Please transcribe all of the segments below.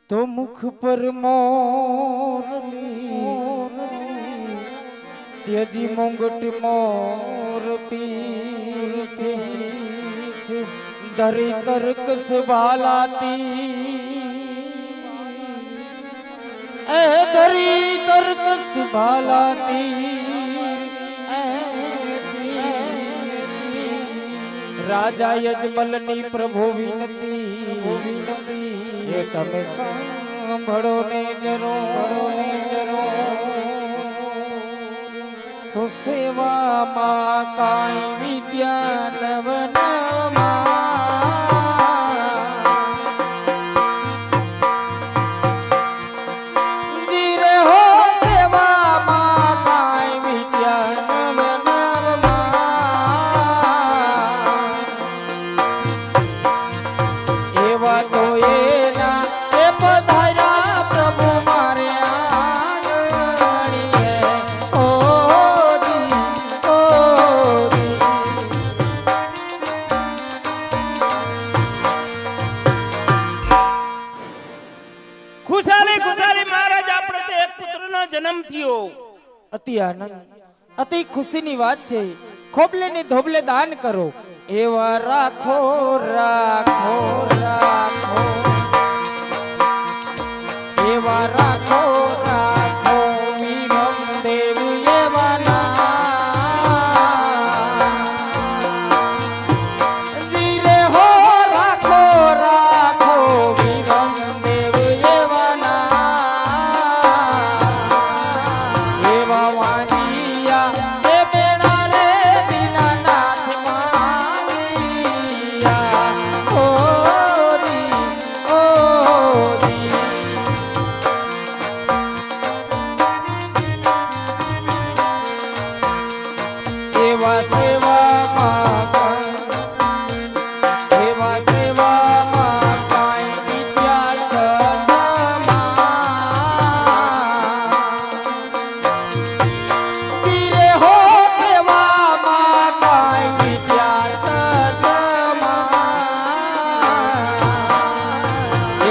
तो मुख पर मोरली त्यजी मुंगट मोर पीछ धरी तर्क सुभालाती ए धरी तर्क सुभालाती राजा यजमलनी प्रभु विनती ये तमे सांभळो ने जरो तो सेवा मा काई विद्या नवनमा जीरे हो सेवा मा काई विद्या नवनमा एवा तो एना ए पधार्या प्रभु मारे आंगणीए ओ दी ખુશાલી ખુશાલી મહારાજ આપણે તે એક પુત્રનો જન્મ થયો. અતિ આનંદ અતિ ખુશીની વાત છે. ખોબલે ને ધોબલે દાન કરો એવા રાખો રાખો રાખો એવા રાખો રાખો વિરમ દેવ એવા જીરે હો રાખો રાખો વિરમ દેવ એવા એવા વાણિયા એ બેડા રે દીનાનાથ માંગિયા ઓ દી એવા સેવામાં એવા સેવામાં કાંઈ વિદ્યા ધીરે હો સેવામાં કાંઈ વિદ્યા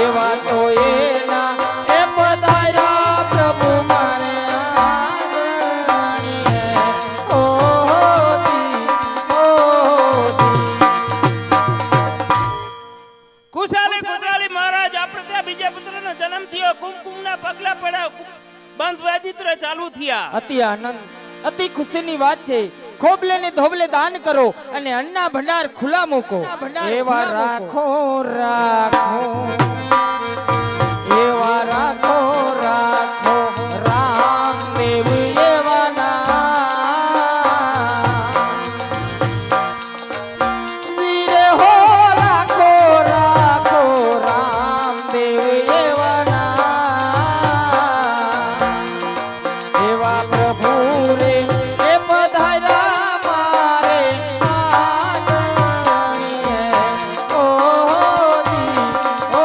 એવા તો એના એ પધાર્યા પ્રભુ મારે આંગણીએ ઓ ખુશાલી ખુશાલી મહારાજ આપણે ત્યાં બીજા પુત્રનો જન્મ થયો. કુમકુમના પગલા પડ્યા, બંધ વાદિત્ર ચાલુ થયા. અતિ આનંદ અતિ ખુશીની વાત છે. ખોબલે ને ધોબલે દાન કરો અને અન્ના ભંડાર ખુલ્લા મૂકો એવા રાખો રાખો એવા રાખો રાખો રામદેવ એવા વીરે હો રાખો રાખો રામદેવ એવા એવા પ્રભુ રે એ પધાર્યા મારે આંગણીએ ઓ દી ઓ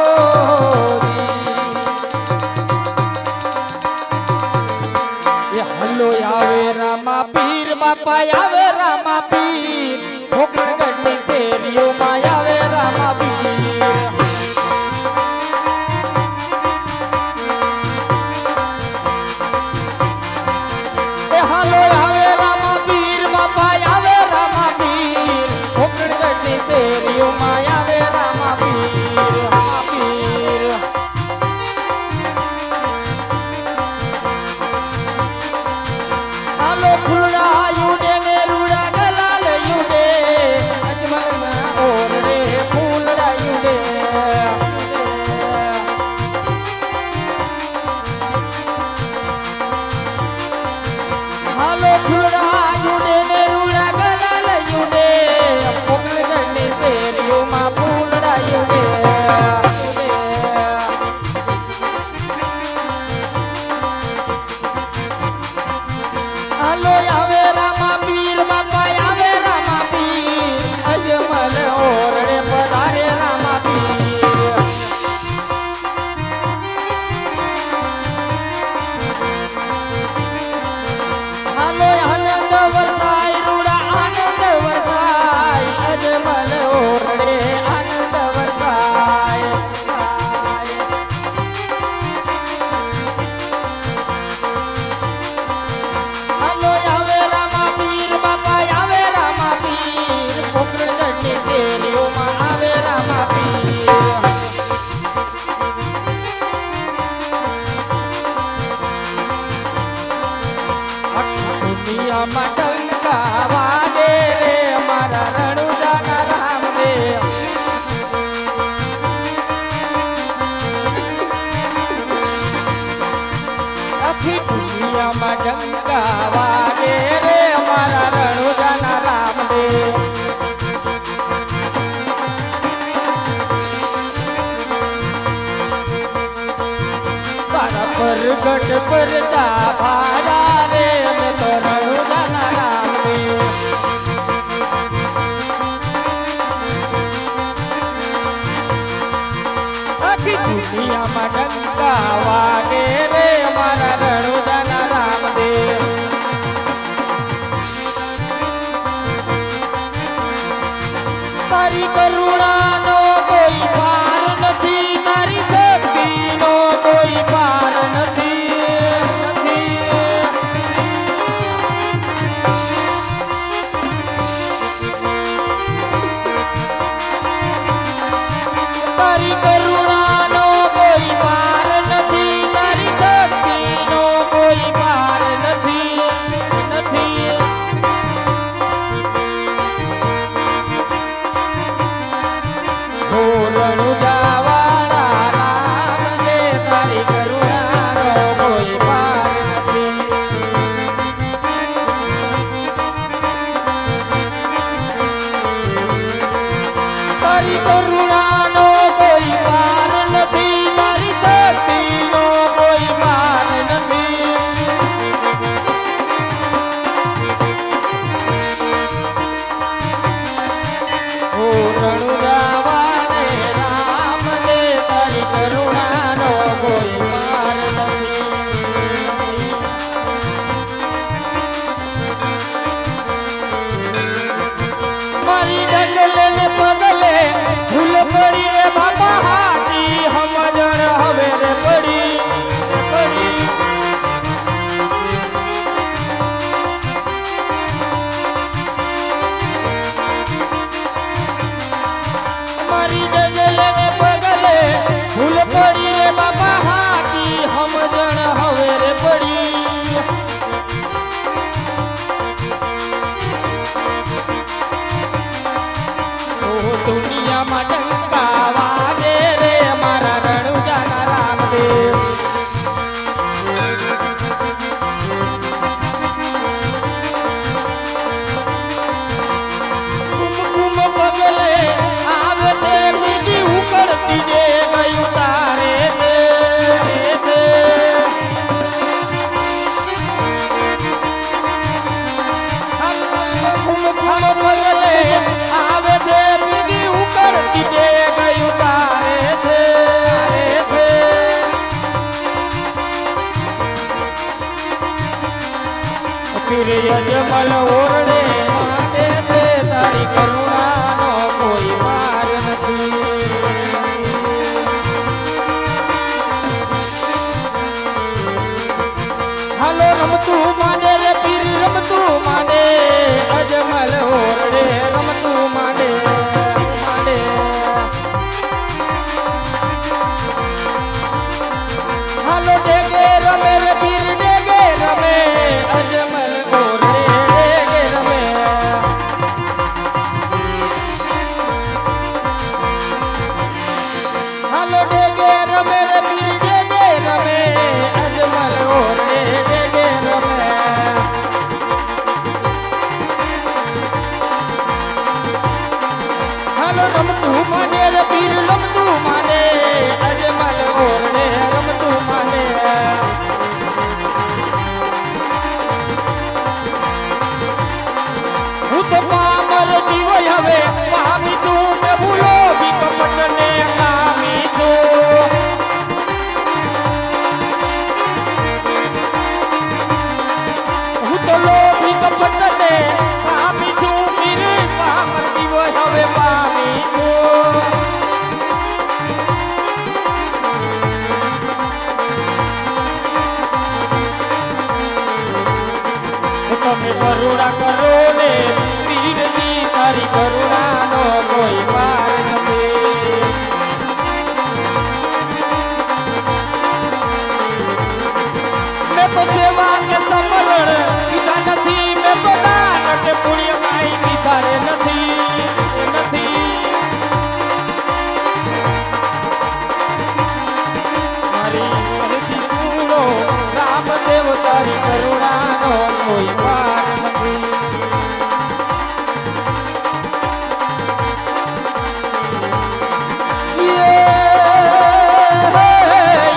પ્રગટ પરચા ભાડા રે અમે તો રણુજાના રામદેવ. આખી દુનિયામાં ડંકા વાગે રે અમારા રણુજાના રામદેવ. તારી કરુણાનો કોઈ પાર નથી, તારી શક્તિનો કોઈ પાર નથી. તારી કરુણાનો કોઈ પાર નથી, તારી શક્તિનો કોઈ પાર નથી. રણુજાવાળા રામને તારી કરુણાનો કોઈ પાર નથી. તારી કરુણાનો કોઈ પાર નથી, તારી શક્તિનો કોઈ પાર નથી. ઓ રણુજાવાળે રામને તારી કરુણાનો કોઈ પાર નથી. મારી ડગલે ને પગલે ભૂલ પડી રે બાપા હાથી સમજણ હવે રે પડી. મારી ડગલે ને પગલે ભૂલ પડી રે બાપા હાથી સમજણ હવે રે પડી. દુનિયામાં ડંકા વાગે રે અમારા રણુજાના રામદેવ. કુમકુમ પગલે આવે તે બીજી ઉકળતી જે ગયું તારે છે. કુમકુમ પગલે આવે તે બીજી ઉકળતી જે ગયું તારે છે. પીર અજમલ ઓરડે માટે છે તારી કરુણાનો કોઈ પાર નથી. હાલો રમતું માને રે પીર રમતું માને, અજમલ ઓરડે રમતું માને. હાલો ડેગે રમે રે પીર ડેગે રમે, અજમલ ઓરડે ડેગે રમે. હાલો ડેગે રમે રે પીર ડેગે રમે, અજમલ ઓરડે ડેગે રમે. હાલો રમતું માને રે પીર રમતું માને, અજમલ ઓરડે રમતું માને. હું તો પામર જીવય હવે પામી તું, પ્રભુ લોભી કપટ ને કામી છું. હું તો લોભી કપટ ને કામી છું, પીર પામર જીવય હવે પામી છું. તમે કરુણા કરો ને પીરની, તારી કરુણાનો કોઈ પાર નથી. મેં તો સેવા કે સમરણ કીધા નથી, મેં તો દાન કે પુણ્ય કાંઈ કીધા રે નથી. મારી સૌથી સુરો રામદેવ તારી કરુણાનો કોઈ પાર નથી.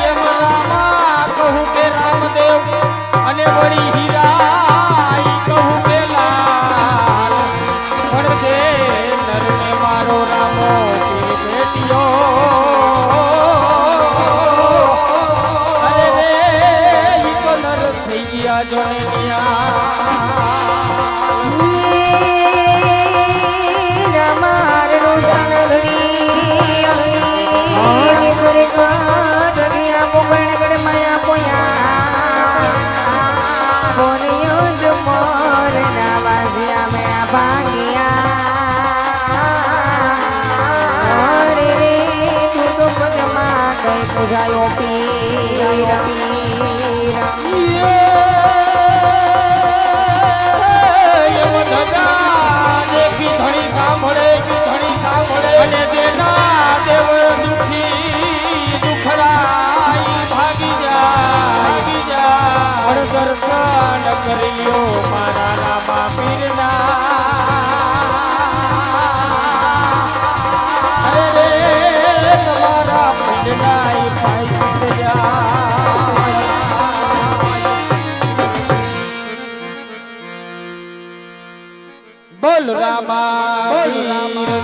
યમરામા કહું કે જય પૂજાયો પીર એવો ધજા દેખી ધણી સાંભળે કી ધણી સાંભળે અને દેના દેવ દુખી દુખરાઈ ભાગી જા દર્શન કર્યો મારા રામા પીરના અરે તમારા પીરના પાઈ જા બોલ રામા બોલ રામા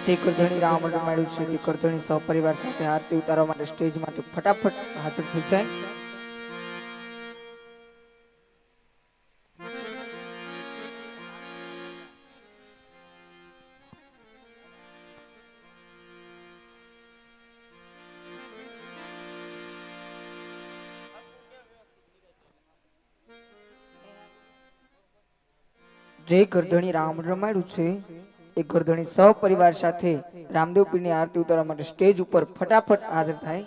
જે કરધણી રામ રમાડ્યું છે તે કરધણી સહપરિવાર સાથે આરતી ઉતારવા માટે સ્ટેજ માટે ફટાફટ હાજર થઈ જાય. જે ગરધણી રામ રમાડ્યું છે એ ગરધણી સહપરિવાર સાથે રામદેવ પીરની આરતી ઉતારવા માટે સ્ટેજ ઉપર ફટાફટ હાજર થાય.